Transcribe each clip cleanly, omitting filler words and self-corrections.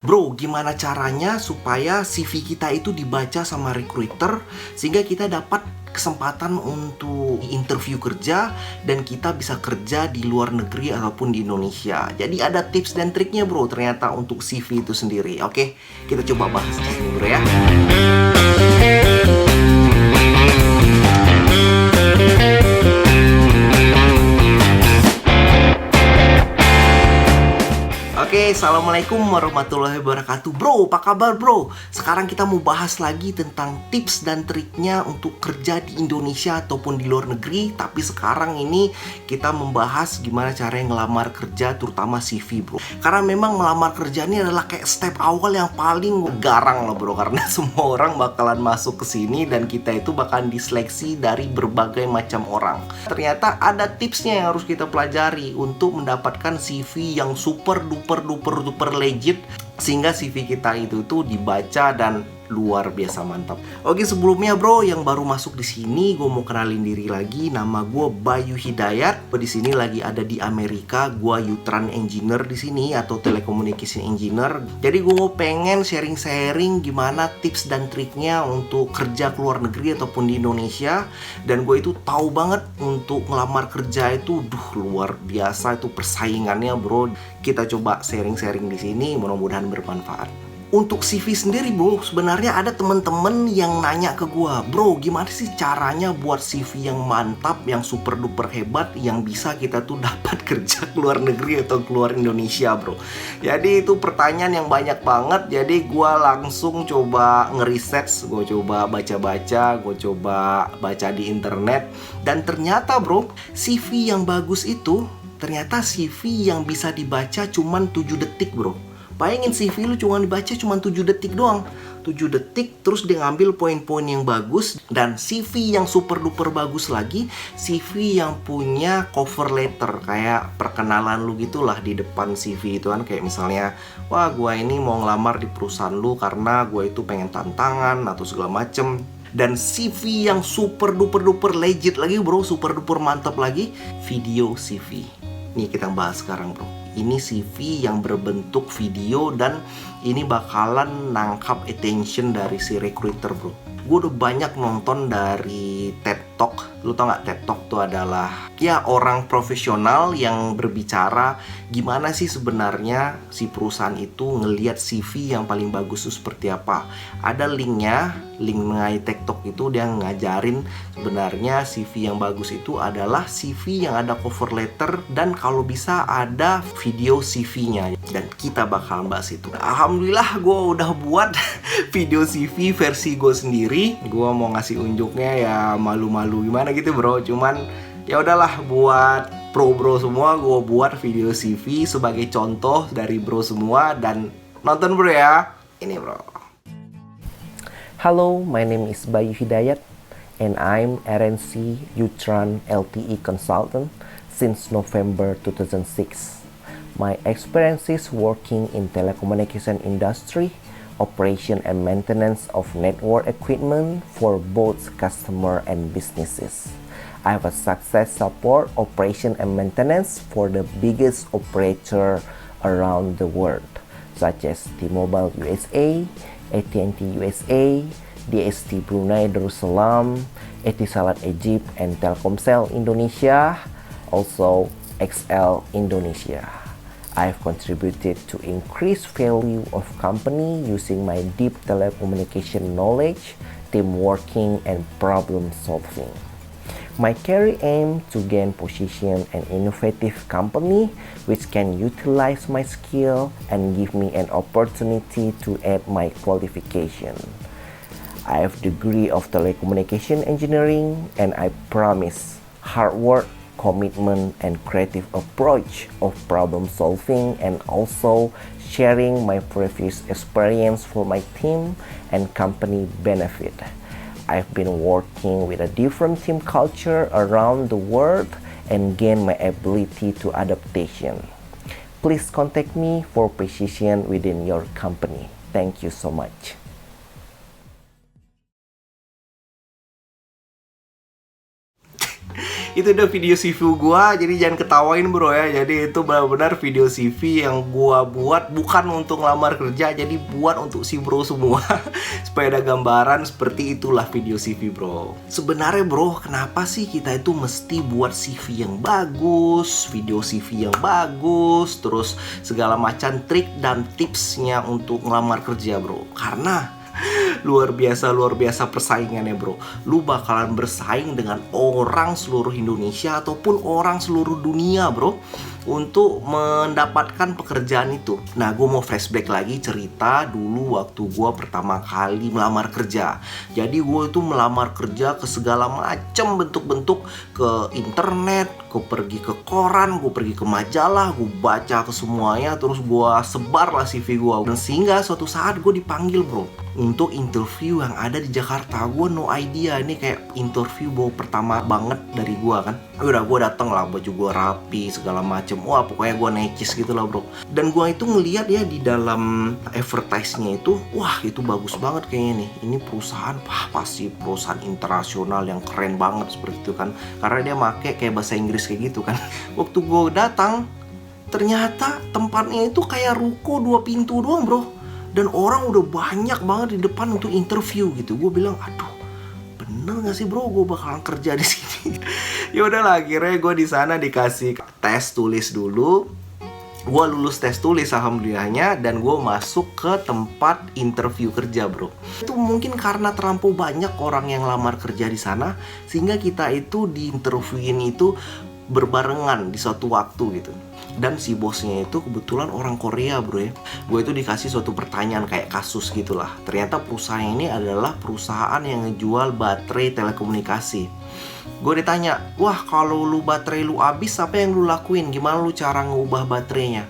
Bro, gimana caranya supaya CV kita itu dibaca sama recruiter sehingga kita dapat kesempatan untuk interview kerja dan kita bisa kerja di luar negeri ataupun di Indonesia. Jadi ada tips dan triknya bro ternyata untuk CV itu sendiri. Oke, kita coba bahas di sini bro ya. Oke, assalamualaikum warahmatullahi wabarakatuh. Bro, apa kabar bro? Sekarang kita mau bahas lagi tentang tips dan triknya untuk kerja di Indonesia ataupun di luar negeri. Tapi sekarang ini kita membahas gimana caranya ngelamar kerja, terutama CV bro. Karena memang melamar kerja ini adalah kayak step awal yang paling garang loh bro. Karena semua orang bakalan masuk ke sini dan kita itu bakalan diseleksi dari berbagai macam orang. Ternyata ada tipsnya yang harus kita pelajari untuk mendapatkan CV yang super duper legit sehingga CV kita itu tuh dibaca dan luar biasa mantap. Oke, sebelumnya bro yang baru masuk di sini, gue mau kenalin diri lagi. Nama gue Bayu Hidayat. Gue di sini lagi ada di Amerika. Gue Yutran Engineer di sini atau Telecommunication Engineer. Jadi gue pengen sharing-sharing gimana tips dan triknya untuk kerja ke luar negeri ataupun di Indonesia. Dan gue itu tahu banget untuk ngelamar kerja itu, luar biasa itu persaingannya bro. Kita coba sharing-sharing di sini, mudah-mudahan bermanfaat. Untuk CV sendiri bro, sebenarnya ada temen-temen yang nanya ke gua, bro gimana sih caranya buat CV yang mantap, yang super duper hebat, yang bisa kita tuh dapat kerja ke luar negeri atau keluar Indonesia bro. Jadi itu pertanyaan yang banyak banget. Jadi gua langsung coba ngeriset, gua coba baca-baca, gua coba baca di internet. Dan ternyata bro, CV yang bagus itu ternyata CV yang bisa dibaca cuman 7 detik bro. Bayangin CV lu cuma dibaca cuma 7 detik doang. 7 detik terus dia ngambil poin-poin yang bagus. Dan CV yang super duper bagus lagi, CV yang punya cover letter, kayak perkenalan lu gitulah di depan CV itu kan. Kayak misalnya, wah gua ini mau ngelamar di perusahaan lu karena gua itu pengen tantangan atau segala macem. Dan CV yang super duper legit lagi bro, super duper mantap lagi, video CV. Nih kita bahas sekarang bro. Ini CV yang berbentuk video dan ini bakalan nangkap attention dari si recruiter bro. Gue udah banyak nonton dari TED Talk. Lu tau gak TED Talk tuh adalah ya orang profesional yang berbicara gimana sih sebenarnya si perusahaan itu ngelihat CV yang paling bagus itu seperti apa. Ada linknya, link mengenai TED Talk itu dia ngajarin sebenarnya CV yang bagus itu adalah CV yang ada cover letter dan kalau bisa ada video CV-nya. Dan kita bakal bahas itu. Alhamdulillah gue udah buat video CV versi gue sendiri. Gue mau ngasih unjuknya ya malu-malu gimana gitu bro. Cuman ya udahlah, buat bro semua gue buat video CV sebagai contoh dari bro semua. Dan nonton bro ya. Ini bro. Hello, my name is Bayu Hidayat and I'm RNC Yutran LTE consultant since November 2006. My experiences working in telecommunication industry, operation and maintenance of network equipment for both customer and businesses. I have a success support operation and maintenance for the biggest operator around the world, such as T-Mobile USA, AT&T USA, DST Brunei Darussalam, Etisalat Egypt, and Telkomsel Indonesia, also XL Indonesia. I've contributed to increase value of company using my deep telecommunication knowledge, team working, and problem solving. My career aim to gain position an innovative company which can utilize my skill and give me an opportunity to add my qualification. I have degree of telecommunication engineering and I promise hard work, commitment, and creative approach of problem solving and also sharing my previous experience for my team and company benefit. I've been working with a different team culture around the world and gain my ability to adaptation. Please contact me for position within your company. Thank you so much. Itu udah video CV gua, jadi jangan ketawain bro ya. Jadi itu benar-benar video CV yang gua buat bukan untuk ngelamar kerja, jadi buat untuk si bro semua. Supaya ada gambaran seperti itulah video CV bro. Sebenarnya bro, kenapa sih kita itu mesti buat CV yang bagus, video CV yang bagus, terus segala macam trik dan tipsnya untuk ngelamar kerja bro? Karena luar biasa persaingannya bro. Lu bakalan bersaing dengan orang seluruh Indonesia ataupun orang seluruh dunia bro, untuk mendapatkan pekerjaan itu. Nah, gue mau flashback lagi cerita dulu waktu gue pertama kali melamar kerja. Jadi gue itu melamar kerja ke segala macam bentuk-bentuk, ke internet, gue pergi ke koran, gue pergi ke majalah, gue baca ke semuanya, terus gue sebar lah CV gue. Dan sehingga suatu saat gue dipanggil bro untuk interview yang ada di Jakarta. Gue no idea, ini kayak interview bro pertama banget dari gue kan. Udah gue dateng lah, baju gue rapi segala macem. Wah pokoknya gue necis gitu lah bro. Dan gue itu ngeliat ya di dalam advertise-nya itu, wah itu bagus banget kayaknya nih. Ini perusahaan, pasti perusahaan internasional yang keren banget seperti itu kan. Karena dia make kayak bahasa Inggris kayak gitu kan. Waktu gue datang, ternyata tempatnya itu kayak ruko 2 pintu doang bro. Dan orang udah banyak banget di depan untuk interview gitu. Gue bilang, aduh, bener gak sih bro, gue bakalan kerja di sini? Ya udahlah, akhirnya gue di sana dikasih tes tulis dulu. Gue lulus tes tulis alhamdulillahnya, dan gue masuk ke tempat interview kerja bro. Itu mungkin karena terlampau banyak orang yang lamar kerja di sana, sehingga kita itu diinterviewin itu berbarengan di suatu waktu gitu. Dan si bosnya itu kebetulan orang Korea bro ya. Gue itu dikasih suatu pertanyaan kayak kasus gitulah. Ternyata perusahaan ini adalah perusahaan yang ngejual baterai telekomunikasi. Gue ditanya, wah kalau lu baterai lu habis apa yang lu lakuin? Gimana lu cara ngubah baterainya?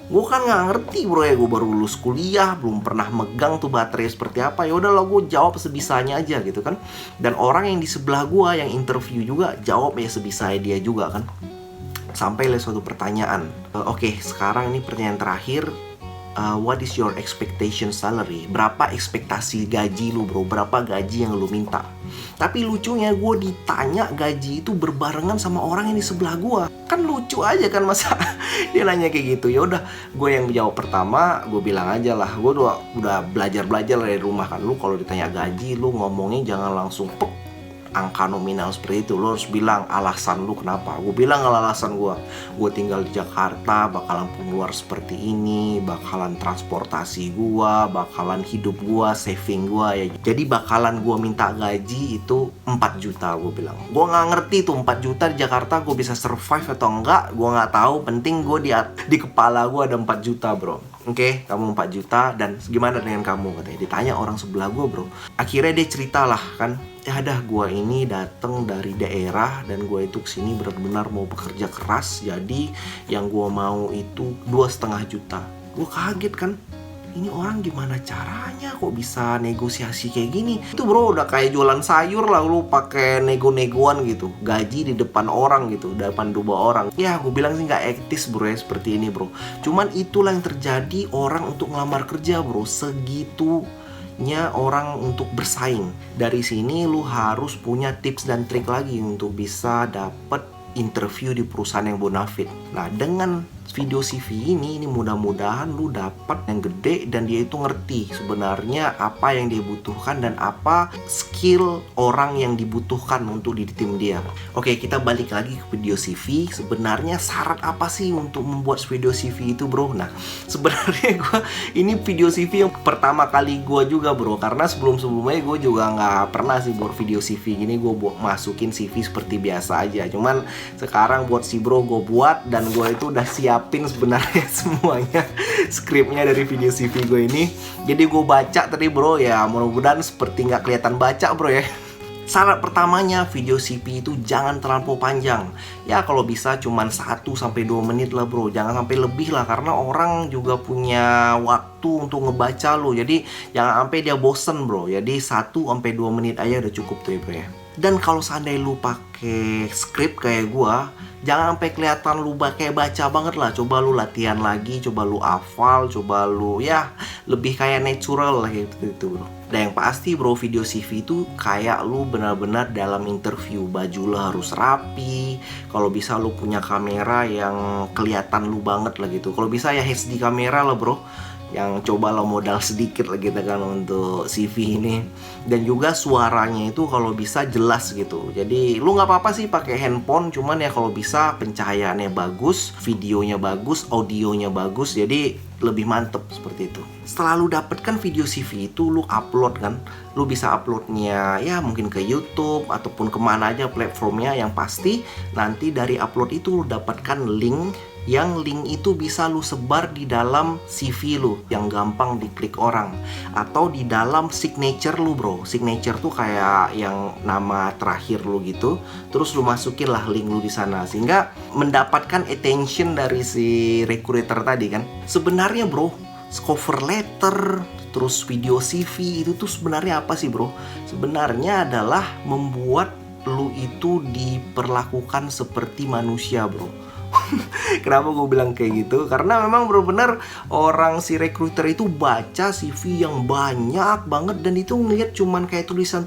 Gue kan nggak ngerti bro ya, gue baru lulus kuliah, belum pernah megang tuh baterai seperti apa. Ya udahlah, gue jawab sebisanya aja gitu kan. Dan orang yang di sebelah gue yang interview juga jawab ya sebisanya dia juga kan. Sampai lah suatu pertanyaan. Oke, sekarang ini pertanyaan terakhir. What is your expectation salary? Berapa ekspektasi gaji lu bro? Berapa gaji yang lu minta? Tapi lucunya gue ditanya gaji itu berbarengan sama orang yang di sebelah gue. Kan lucu aja kan, masa dia nanya kayak gitu. Ya udah, gue yang jawab pertama, gue bilang aja lah, gue udah belajar dari rumah kan. Lu kalau ditanya gaji, lu ngomongnya jangan langsung pek angka nominal seperti itu. Lo harus bilang alasan lu kenapa. Gue bilang alasan gue tinggal di Jakarta, bakalan keluar seperti ini, bakalan transportasi gue, bakalan hidup gue, saving gue ya. Jadi bakalan gue minta gaji itu 4 juta gue bilang. Gue gak ngerti tuh 4 juta di Jakarta gue bisa survive atau enggak, gue gak tahu. Penting gue di kepala gue ada 4 juta bro. Oke, kamu 4 juta, dan gimana dengan kamu? Katanya ditanya orang sebelah gue bro. Akhirnya dia cerita lah kan, ya dah gue ini datang dari daerah dan gue itu kesini benar-benar mau bekerja keras. Jadi yang gue mau itu 2,5 juta. Gue kaget kan, ini orang gimana caranya kok bisa negosiasi kayak gini? Itu bro udah kayak jualan sayur lah, lu pakai nego-negoan gitu, gaji di depan orang gitu, depan 2 orang. Ya gue bilang sih nggak etis bro ya seperti ini bro. Cuman itulah yang terjadi orang untuk ngelamar kerja bro, segitunya orang untuk bersaing. Dari sini lu harus punya tips dan trik lagi untuk bisa dapet interview di perusahaan yang bonafit. Nah dengan video CV ini mudah-mudahan lu dapat yang gede dan dia itu ngerti sebenarnya apa yang dia butuhkan dan apa skill orang yang dibutuhkan untuk di tim dia. Oke, kita balik lagi ke video CV. Sebenarnya syarat apa sih untuk membuat video CV itu bro? Nah sebenarnya ini video CV yang pertama kali gue juga bro, karena sebelumnya gue juga nggak pernah sih buat video CV gini. Gue masukin CV seperti biasa aja, cuman sekarang buat si bro gue buat, dan gue itu udah siapin sebenarnya semuanya skripnya dari video CV gue ini. Jadi gue baca tadi bro, ya mudah-mudahan seperti nggak kelihatan baca bro ya. Syarat pertamanya video CV itu jangan terlalu panjang. Ya kalau bisa cuman 1-2 menit lah bro, jangan sampai lebih lah, karena orang juga punya waktu untuk ngebaca lo. Jadi jangan sampai dia bosen bro. Jadi 1-2 menit aja udah cukup tuh ya bro ya. Dan kalau seandainya lu pakai skrip kayak gua, Jangan sampai kelihatan lu kayak baca banget lah. Coba lu latihan lagi, coba lu hafal, coba lu ya lebih kayak natural lah gitu bro. Dan yang pasti bro, video CV itu kayak lu benar-benar dalam interview. Baju lu harus rapi. Kalau bisa lu punya kamera yang kelihatan lu banget lah gitu. Kalau bisa ya HD kamera lah bro, yang coba lo modal sedikit lah kita kan untuk CV ini. Dan juga suaranya itu kalau bisa jelas gitu. Jadi lu nggak apa-apa sih pakai handphone, cuman ya kalau bisa pencahayaannya bagus, videonya bagus, audionya bagus, jadi lebih mantep seperti itu. Setelah lu dapatkan video CV itu, lu upload kan. Lu bisa uploadnya ya mungkin ke YouTube ataupun kemana aja platformnya. Yang pasti nanti dari upload itu lu dapatkan link, yang link itu bisa lu sebar di dalam CV lu yang gampang diklik orang, atau di dalam signature lu bro. Signature tuh kayak yang nama terakhir lu gitu, terus lu masukin lah link lu di sana, sehingga mendapatkan attention dari si recruiter tadi kan. Sebenarnya bro, cover letter terus video CV itu tuh sebenarnya apa sih bro? Sebenarnya adalah membuat lu itu diperlakukan seperti manusia bro. Kenapa gue bilang kayak gitu? Karena memang benar-benar orang si recruiter itu baca CV yang banyak banget, dan itu ngeliat cuman kayak tulisan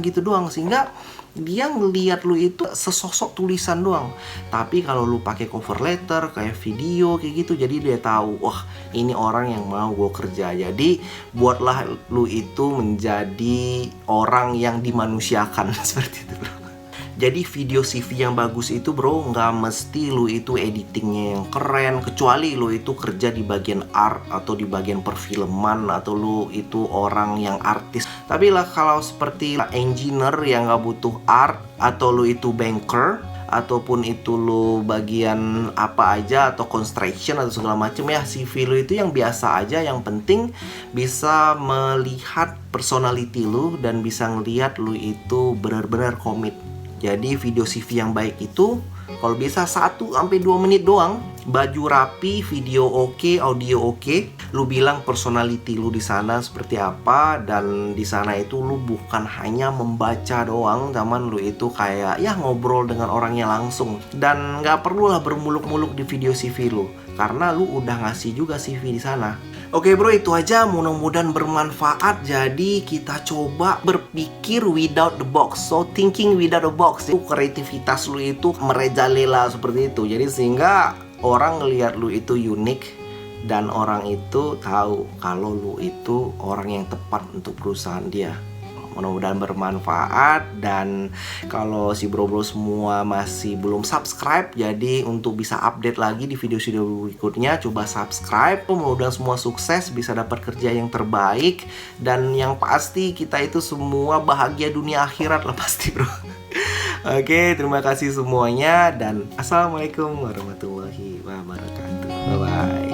gitu doang, sehingga dia ngeliat lu itu sesosok tulisan doang. Tapi kalau lu pakai cover letter kayak video kayak gitu, jadi dia tahu, wah ini orang yang mau gue kerja. Jadi buatlah lu itu menjadi orang yang dimanusiakan seperti itu bro. Jadi video CV yang bagus itu bro, nggak mesti lu itu editingnya yang keren, kecuali lu itu kerja di bagian art atau di bagian perfilman, atau lu itu orang yang artis. Tapi lah kalau seperti engineer yang nggak butuh art, atau lu itu banker, ataupun itu lu bagian apa aja, atau construction atau segala macem ya, CV lu itu yang biasa aja. Yang penting bisa melihat personality lu dan bisa ngelihat lu itu benar-benar komit. Jadi video CV yang baik itu kalau bisa 1-2 menit doang. Baju rapi, video oke, audio oke. Lu bilang personality lu di sana seperti apa, dan di sana itu lu bukan hanya membaca doang, zaman lu itu kayak ya ngobrol dengan orangnya langsung. Dan nggak perlu lah bermuluk-muluk di video CV lu, karena lu udah ngasih juga CV di sana. Oke bro, itu aja, mudah-mudahan bermanfaat. Jadi kita coba berpikir without the box. So thinking without the box, itu kreativitas lu itu merajalela seperti itu. Jadi sehingga orang ngelihat lu itu unik, dan orang itu tahu kalau lu itu orang yang tepat untuk perusahaan dia. Mudah-mudahan bermanfaat. Dan kalau si bro-bro semua masih belum subscribe, jadi untuk bisa update lagi di video-video berikutnya, coba subscribe. Mudah-mudahan semua sukses, bisa dapat kerja yang terbaik, dan yang pasti kita itu semua bahagia dunia akhirat lah pasti bro. Oke, terima kasih semuanya, dan assalamualaikum warahmatullahi wabarakatuh. Bye bye.